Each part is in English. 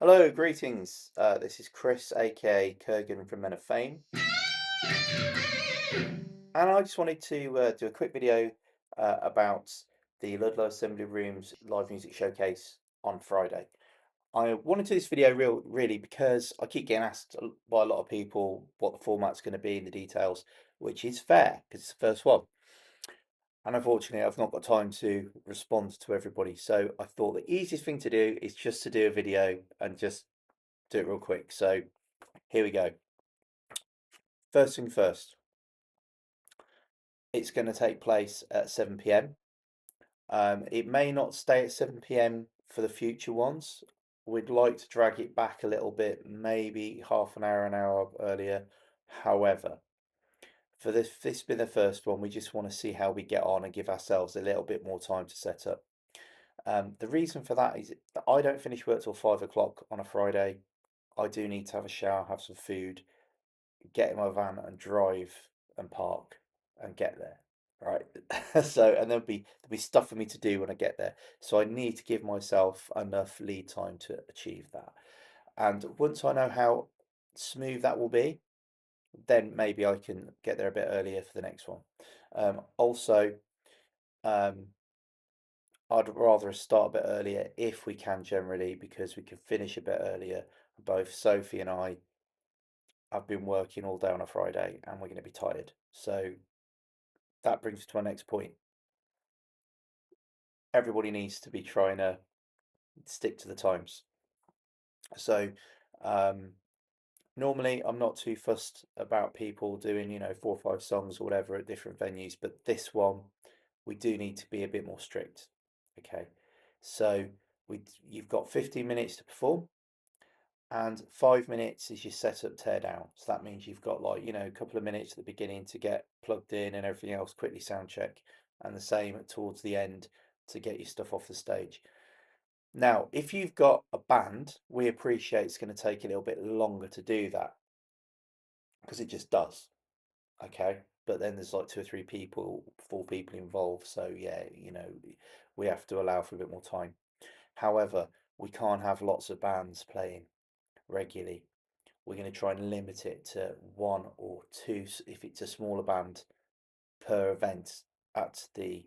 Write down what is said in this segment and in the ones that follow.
Hello, greetings. This is Chris, aka Kurgan from Men of Fame, and I just wanted to do a quick video about the Ludlow Assembly Rooms live music showcase on Friday. I wanted to do this video really because I keep getting asked by a lot of people what the format's going to be and the details, which is fair because it's the first one. And unfortunately, I've not got time to respond to everybody, so I thought the easiest thing to do is just to do a video and just do it real quick. So here we go. First thing first, it's going to take place at 7 p.m. It may not stay at 7 p.m. for the future ones. We'd like to drag it back a little bit, maybe half an hour earlier. However, for this being the first one, we just want to see how we get on and give ourselves a little bit more time to set up. The reason for that is that I don't finish work till 5 o'clock on a Friday. I do need to have a shower, have some food, get in my van and drive and park and get there. Right. So and there'll be stuff for me to do when I get there. So I need to give myself enough lead time to achieve that. And once I know how smooth that will be, then maybe I can get there a bit earlier for the next one. Also, um, I'd rather start a bit earlier if we can generally because we can finish a bit earlier. Both Sophie and I have been working all day on a Friday and we're going to be tired. So that brings me to my next point. Everybody needs to be trying to stick to the times. So um, normally I'm not too fussed about people doing, 4 or 5 songs or whatever at different venues, but this one we do need to be a bit more strict. Okay, so you've got 15 minutes to perform, and 5 minutes is your setup tear down. So that means you've got like, a couple of minutes at the beginning to get plugged in and everything else, quickly sound check, and the same towards the end to get your stuff off the stage. Now, if you've got a band, we appreciate it's going to take a little bit longer to do that because it just does. Okay. But then there's like 2 or 3 people, 4 people involved. So, yeah, we have to allow for a bit more time. However, we can't have lots of bands playing regularly. We're going to try and limit it to one or two, if it's a smaller band, per event at the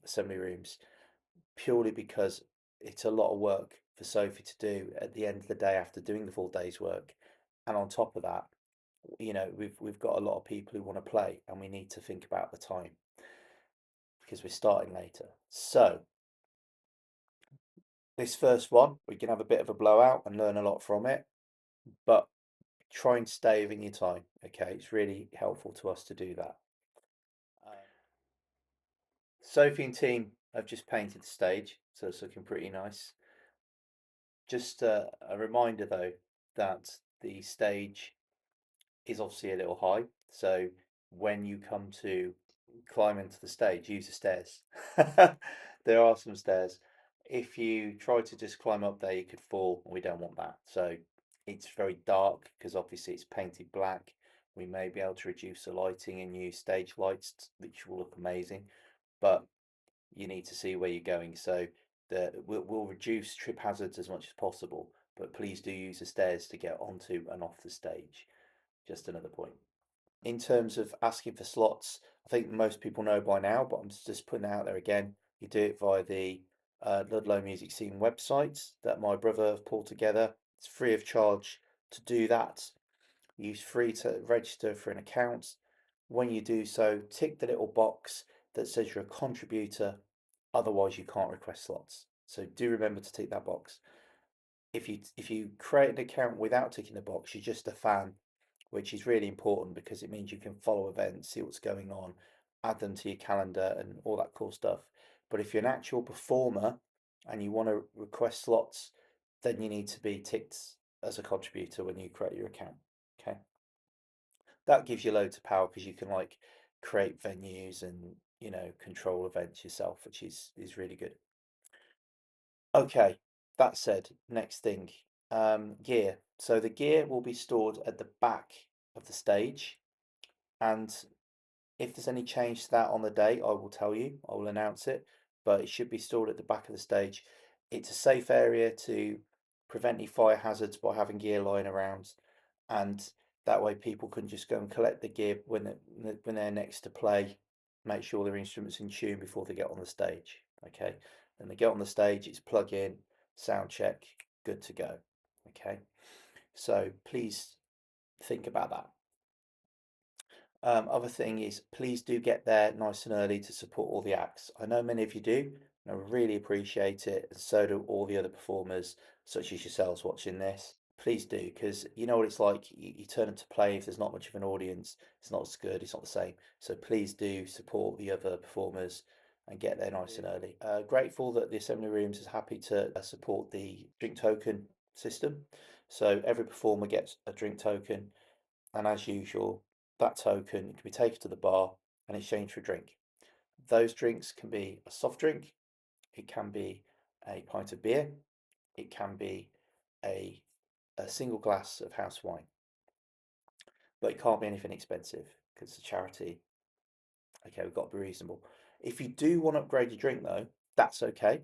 assembly rooms, purely because it's a lot of work for Sophie to do at the end of the day after doing the full day's work. And on top of that, we've got a lot of people who want to play, and we need to think about the time because we're starting later. So this first one, we can have a bit of a blowout and learn a lot from it, but try and stay within your time. Okay, it's really helpful to us to do that. Um, Sophie and team have just painted the stage, so it's looking pretty nice. Just a reminder though that the stage is obviously a little high, so when you come to climb into the stage, use the stairs. There are some stairs. If you try to just climb up there, you could fall, and we don't want that. So it's very dark because obviously it's painted black. We may be able to reduce the lighting and use stage lights, which will look amazing, but you need to see where you're going. So we'll reduce trip hazards as much as possible, but please do use the stairs to get onto and off the stage. Just another point. In terms of asking for slots, I think most people know by now, but I'm just putting it out there again. You do it via the Ludlow Music Scene website that my brother have pulled together. It's free of charge to do that. You're free to register for an account. When you do so, tick the little box that says you're a contributor, otherwise you can't request slots. So do remember to tick that box. If you create an account without ticking the box, you're just a fan, which is really important because it means you can follow events, see what's going on, add them to your calendar, and all that cool stuff. But if you're an actual performer and you want to request slots, then you need to be ticked as a contributor when you create your account. Okay, that gives you loads of power because you can like create venues and control events yourself, which is really good. Okay, that said, next thing, gear. So the gear will be stored at the back of the stage, and if there's any change to that on the day, I will tell you. I will announce it, but it should be stored at the back of the stage. It's a safe area to prevent any fire hazards by having gear lying around, and that way people can just go and collect the gear when they're next to play, make sure their instruments in tune before they get on the stage. Okay, then they get on the stage, it's plug in, sound check, good to go. Okay, so please think about that. Other thing is, please do get there nice and early to support all the acts. I know many of you do, and I really appreciate it, and so do all the other performers, such as yourselves watching this. Please do, because you know what it's like. You turn up to play, if there's not much of an audience, it's not as good, it's not the same. So please do support the other performers and get there nice and early. Grateful that the Assembly Rooms is happy to support the drink token system. So every performer gets a drink token, and as usual, that token can be taken to the bar and exchanged for a drink. Those drinks can be a soft drink, it can be a pint of beer, it can be a, a single glass of house wine, but it can't be anything expensive because it's a charity. Okay, we've got to be reasonable. If you do want to upgrade your drink though, that's okay.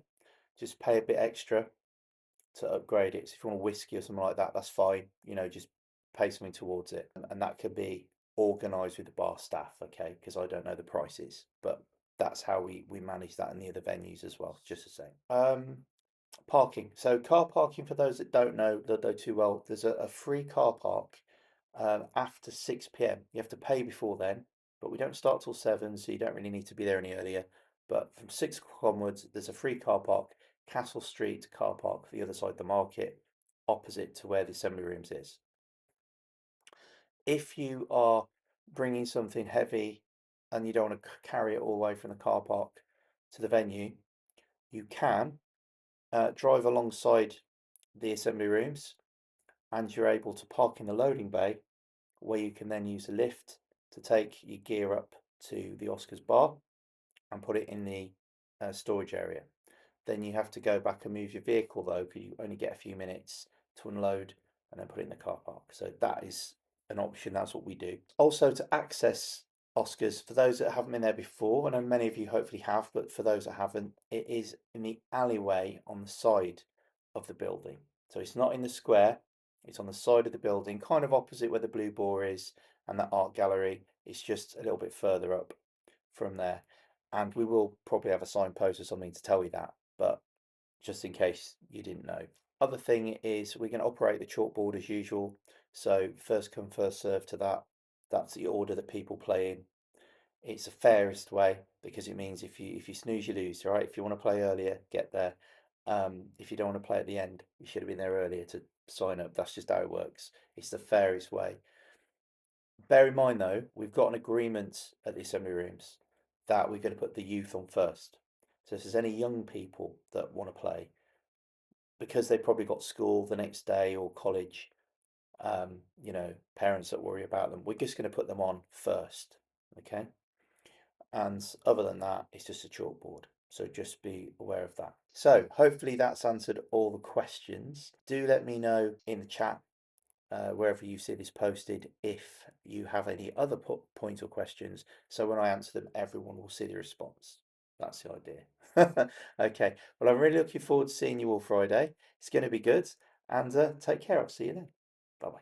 Just pay a bit extra to upgrade it. So if you want a whiskey or something like that, that's fine. You know, just pay something towards it, and that can be organised with the bar staff, okay? Because I don't know the prices, but that's how we manage that in the other venues as well. Just the same. Parking. So car parking, for those that don't know too well, there's a free car park after 6 p.m. You have to pay before then, but we don't start till 7, so you don't really need to be there any earlier. But from 6 o'clock onwards, there's a free car park, Castle Street car park, the other side of the market, opposite to where the Assembly Rooms is. If you are bringing something heavy and you don't want to carry it all the way from the car park to the venue, you can drive alongside the Assembly Rooms, and you're able to park in the loading bay where you can then use a lift to take your gear up to the Oscars bar and put it in the storage area. Then you have to go back and move your vehicle though, because you only get a few minutes to unload and then put it in the car park. So that is an option. That's what we do. Also, to access Oscars, for those that haven't been there before, I know many of you hopefully have, but for those that haven't, it is in the alleyway on the side of the building. So it's not in the square, it's on the side of the building, kind of opposite where the Blue Boar is and that art gallery. It's just a little bit further up from there. And we will probably have a signpost or something to tell you that, but just in case you didn't know. Other thing is we're going to operate the chalkboard as usual. So first come, first serve to that. That's the order that people play in. It's the fairest way because it means if you snooze, you lose, right? If you want to play earlier, get there. If you don't want to play at the end, you should have been there earlier to sign up. That's just how it works. It's the fairest way. Bear in mind though, we've got an agreement at the Assembly Rooms that we're going to put the youth on first. So if there's any young people that want to play, because they've probably got school the next day or college, you know, parents that worry about them, we're just going to put them on first, okay? And other than that, it's just a chalkboard. So just be aware of that. So hopefully that's answered all the questions. Do let me know in the chat wherever you see this posted if you have any other points or questions. So when I answer them, everyone will see the response. That's the idea. Okay. Well, I'm really looking forward to seeing you all Friday. It's going to be good. And take care. I'll see you then. Bye bye.